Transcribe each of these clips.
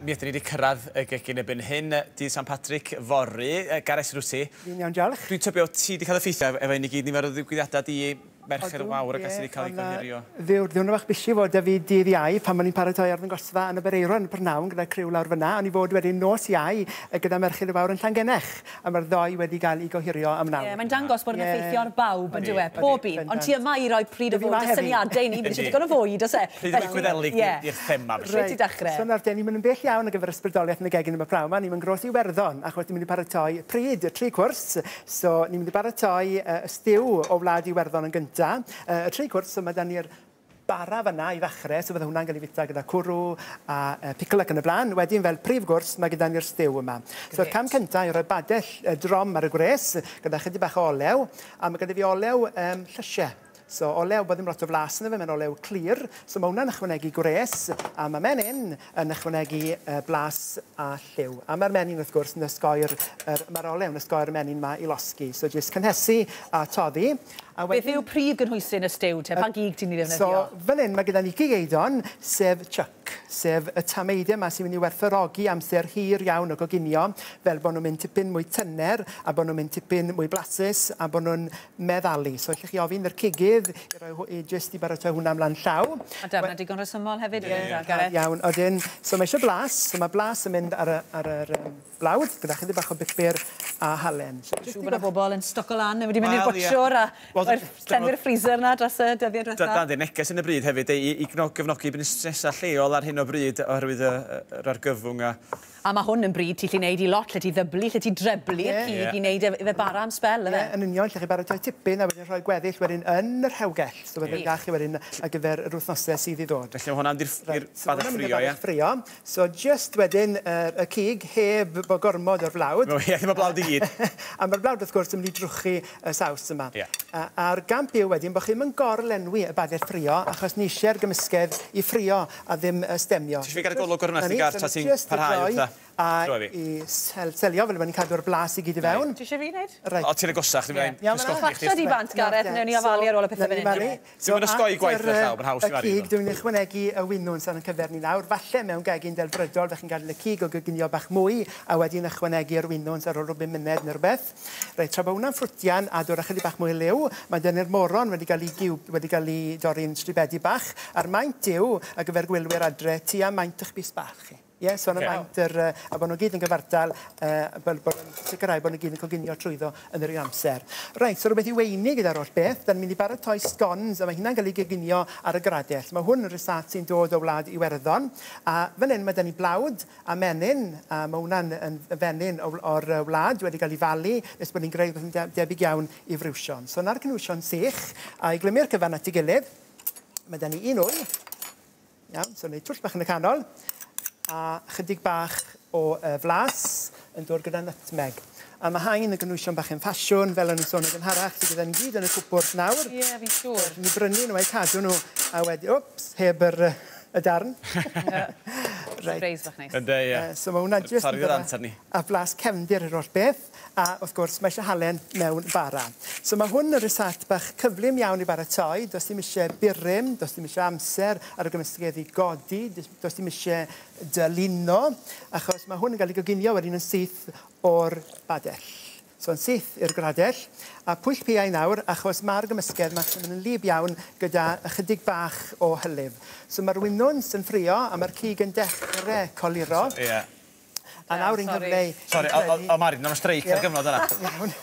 Mi ydyn ni wedi cyrraedd y gegin ebyn hyn, dydd St Patrick Fori, Gareth Rwsi. Fi'n iawn, diolch. Dwi'n tybio ti wedi cael effeithio efo un i gyd nifer o ddigwyddiadau di mercher wawr ac sydd wedi cael ei gyfeirio. Ddiwrnod bach bisi fod fi dydd Iau pan ma'n i'n paratoi ar fy ngosfa yn y Bereiro yn Prynawn gyda criw lawr fyna. O'n i fod wedyn nos Iau gyda mercher wawr yn Llangenech. A mae'r ddoi wedi cael ei gohirio am nawr. Mae'n dangos bod yn effeithio ar bawb yn diwedd, bob un. Ond ti yma i roi pryd o fod y syniadau ni, bydd eisiau digon o fwyd, os e? Pryd o Gwyddelig i'r thema. Rhaid ti dechrau. So nawr, ni'n mynd yn bell iawn ar gyfer ysbrydoliaeth yn y gegin yma praw yma. Ni'n mynd gros i Werddon, achos ni'n mynd i paratoi pryd, 3 cwrs. So ni'n mynd i paratoi ystiw o wlad i Werddon yn gyntaf. Y 3 cwrs, so mae da ni'r bara fyna i ddechrau, so fydde hwnna'n cael ei fita gyda cwrw a pickle ac yn y blaen. Wedyn fel prif gwrs, mae gyda ni'r stiw yma. So cam cyntaf i roi badell drom ar y gwres, gyda chydig bach o olew, a mae gyda fi olew llysiau. So olew, bod ddim lot o flas yna fe, mae'n olew clir. So mae hwnna'n ychwanegu gwres, a mae menyn yn ychwanegu blas a lliw. A mae'r menyn, wrth gwrs, mae'r olew yn ysgoi'r menyn yma i losgi. So jyst cynhesu a toddi. Beth yw prif gynhwysyn y stiw te? Pa gig ti'n ei ddefnyddio? So, fan hyn mae gyda ni gigeidon, sef chuck, sef y tameidiau yma sy'n mynd i werthfawrogi amser hir iawn o goginio, fel bod nhw'n mynd tipyn mwy tyner, a bod nhw'n mynd tipyn mwy blasus, a bod nhw'n meddalu. So, allwch chi ofyn yr cigydd i jyst i baratoi hwnna ymlaen llaw. A dyna digon resymol hefyd, Gareth? Iawn, odyn, so mae eisiau blas, so mae blas yn mynd ar yr blawd, gyda chydig bach o bipur a halen. Siw bod y bobl yn stoc o lan, wedi mynd i'r botsiwr a llenwi'r freezer na dros y dyddiad diwethaf. Dyna'n neges yn y bryd hefyd, i gefnogi busnesau lleol ar hyn o bryd oherwydd yr argyfwng a... A mae hwn yn bryd ti'n gallu gwneud i lot, lle ti ddyblu, lle ti dreblu y cig i wneud fe bara am spel, yfe? Yn union, lle chi baratoi tipyn a wedyn rhoi gweddill wedyn yn yr hewgell. So wedyn gachu wedyn ar gyfer yr wythnosau sydd i ddod. Felly hwnna'n di'r badach ffrio, ie? Ffrio. So just wedyn y cig heb bod gormod o'r blawd. Ie, ddim o blawd i gyd. A mae'r blawd wrth gwrs yn mynd i drwchu y saws yma. A'r gamp yw wedyn bod chi'n mynd gorlenwi y badell ffrio achos ni eisiau'r gymysgedd i ffrio a ddim stemio. Ti'n fi gael y golwg o'r hwnna gar tra ti'n parhau a i selio, fel ni'n cadw'r blas i gyd i fewn. Ti eisiau fi wneud? O, ti'n agosach, ddim yn Ffactio di bant, Gareth, newn ni ofalu ar ôl y pethau fan hyn. Ddim yn ysgoi gwaith na llaw, mae'n haws i fari. Y cig, dwi'n ychwanegu y winwn sy'n cyfer ni nawr. Falle mewn gegin delfrydol, fe chi'n gadw y cig o gyginio bach mwy, a wedyn ychwanegu'r winwn ar ôl rhywbeth myned neu rhywbeth. Reit, tra bod hwnna'n ffrwtian a dod ychydig bach mwy liw, mae dynnu'r moron wedi cael ei dorri'n stribedi bach, a'r maint yw, a gyfer gwylwyr adre, tua maint eich bus bach chi. Ie, so yna maint a bod nhw gyd yn gyfartal, bod yn sicrhau bod nhw gyd yn coginio trwyddo yn yr un amser. Reit, so rhywbeth i weini gyda'r holl beth, da ni'n mynd i baratoi scones, a mae hynna'n cael ei gyginio ar y gradell. Mae hwn yn rysat sy'n dod o wlad i Werddon, a fan hyn mae da ni blawd a menyn, a mae hwnna'n fenyn o'r wlad wedi cael ei falu, nes bod ni'n greu beth yn debyg iawn i frwsion. So yna'r cynwysion sych, a i glymu'r cyfan at ei gilydd, mae da ni un wy, iawn, so wneud twll bach yn y canol, a chydig bach o flas yn dod gyda nutmeg. A mae hain yn gynwysion bach yn ffasiwn, fel o'n i'n sôn yn gynharach, sydd gyda ni gyd yn y cwpwrdd nawr. Ie, fi'n siŵr. Ni brynu nhw, cadw nhw, a wedi, heb y darn. Surprise bach neis. Ynddo, ie. So mae hwnna jyst yn gyda a flas cefndir yr holl beth, a wrth gwrs mae eisiau halen mewn bara. So mae hwn yn rysat bach cyflym iawn i baratoi, does dim eisiau burym, does dim eisiau amser ar y gymysgedd i godi, does dim eisiau dyluno, achos mae hwn yn cael ei goginio wedyn yn syth o'r badell. So yn syth i'r gradell, a pwyll piau nawr, achos mae'r gymysgedd mae'n yn lib iawn gyda ychydig bach o hylif. So mae'r winwns yn ffrio, a mae'r cig yn dechrau coluro. Ie. A nawr i'n gyfleu... Sori, o Mari, na'n streic ar gyfnod yna. Iawn.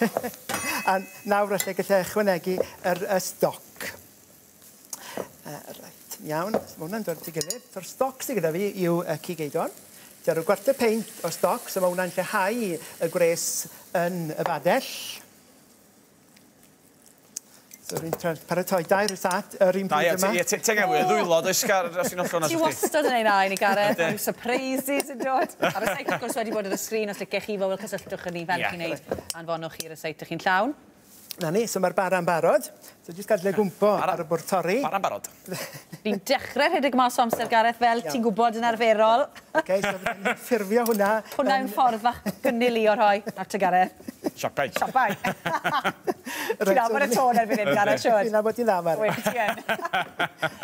A nawr allai gallai ychwanegu y stoc. Reit, iawn. Mae hwnna'n dod at ei gilydd. So'r stoc sydd gyda fi yw y cigeidon. Dyna'r gwarter peint o stoc, so mae hwnna'n lleihau y gwres yn y badell. So rwy'n paratoi dair rysat yr un bryd yma. Ti'n gael ddwylod oes gael os i'n offro na. Ti wastad yn ei na i ni, Gareth. Rwy'n surprises yn dod. Ar y seit, wrth gwrs, wedi bod ar y sgrin, os licech chi fel cysylltwch yn ni fel chi'n neud. Anfonwch chi ar y seit ych chi'n llawn. Na ni, so mae'r bara'n barod. So jyst gadw le gwmpo ar y bwrdd torri. Bara'n barod. Ni'n dechrau rhedeg mas o amser, Gareth, fel ti'n gwybod yn arferol. OK, so ni'n ffurfio hwnna. Hwnna yw'n ffordd fach gynnil i o rhoi at y Gareth. Siapau. Siapau. Ti'n nabod y tôn erbyn hyn, Gareth, siwr? Fi'n nabod ti'n ddamar. Wyt ti yn.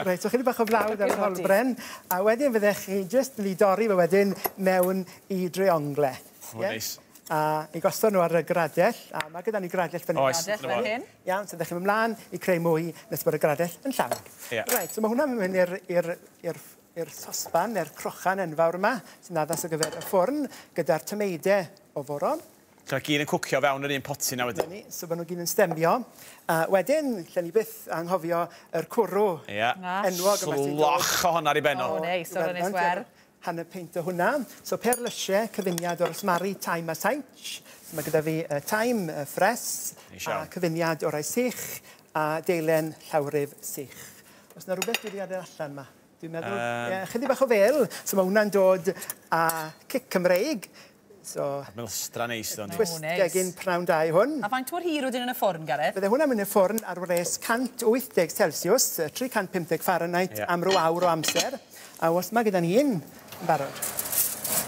Reit, so chydig bach o flawd ar y holbren, a wedyn fyddech chi jyst yn ei dorri fe wedyn mewn i dreongle. O, neis. A i gosod nhw ar y gradell, a mae gyda ni gradell fan hyn. Oes. Gradell fel hyn. Iawn, so ddech chi'n ymlaen i creu mwy nes bod y gradell yn llawn. Ie. Reit, so mae hwnna'n mynd i'r sosban, neu'r crochan enfawr yma, sy'n addas o gyfer y ffwrn, gyda'r tymeidau o foron. So gyn yn cwcio fewn yr un poti na wedyn. So maen nhw gyd yn stemio. Wedyn, lle ni byth anghofio yr cwrw Ie. enwog yma sy'n dod. Sloch o honna ar ei benno. O, neis, o'r ynnes wer. Hanner peint o hwnna. So perlysiau, cyfuniad o'r ysmaru taim a sainch. So mae gyda fi taim ffres, a cyfuniad o'r ei sych, a deilen llawrydd sych. Os yna rhywbeth wedi adael allan yma? Dwi'n meddwl, chydig bach o fel. So mae hwnna'n dod a cic Cymreig. So, Milstra neis, do'n ni. twist gegin prawn dau hwn. A faint o'r hir wedyn yn y ffwrn, Gareth? Bydde hwnna'n mynd i'r ffwrn ar wres 180 Celsius, 350 Fahrenheit am ryw awr o amser. A os mae gyda ni un yn barod.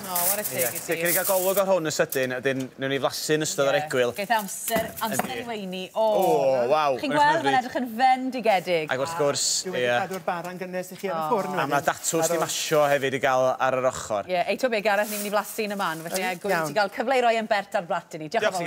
O, war y teg i ti. Dwi'n cael golwg ar hwn y sydyn, ydyn nhw'n ei flasu yn ystod yr egwyl. Geith amser i weini. O, waw. chi'n gweld mae'n edrych yn fendigedig. Ac wrth gwrs, Dwi wedi cadw'r barn gynnes i chi ar y ffwrn. a mae datws di masio hefyd i gael ar yr ochr. Ie, eito be, Gareth, ni'n mynd i flasu yn y man. Felly, gwy'n ti gael cyfle i roi yn bert ar blat i ni. Diolch yn fawr.